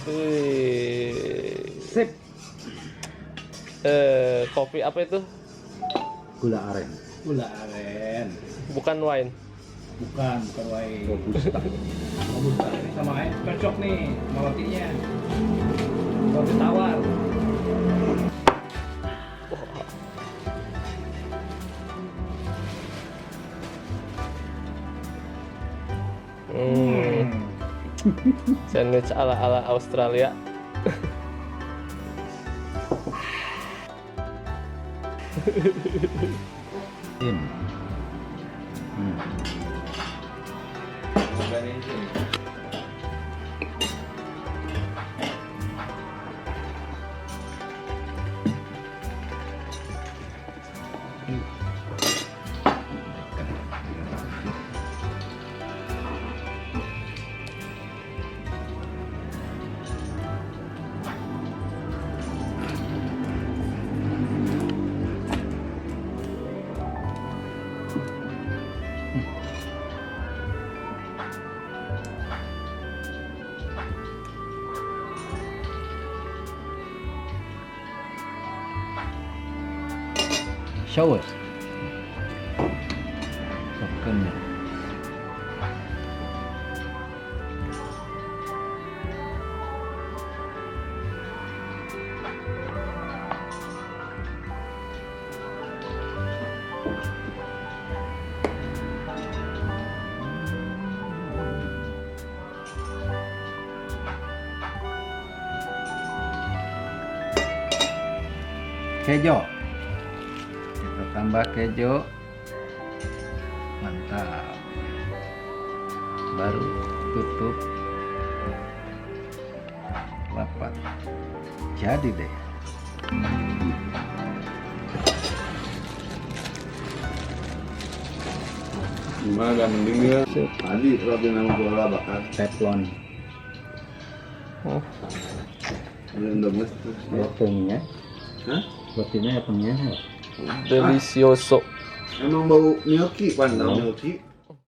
Sip. Kopi apa itu? Gula aren. Gula aren. Bukan wine. Bukan wine. Robusta. Robusta. Ini sama aja cocok nih sama rotinya. Roti tawar. Sandwich ala Australia. Show us. Terkenal. Kejo. Tambah keju, mantap. Baru tutup rapat. Jadi deh. Gimana gak mending ya? Tadi roti nama bola bakar Teflon. ini udah mesti. Rotinya. Hah? Rotinya ya pengen. Delicioso. Emang bau gnocchi, pandang gnocchi.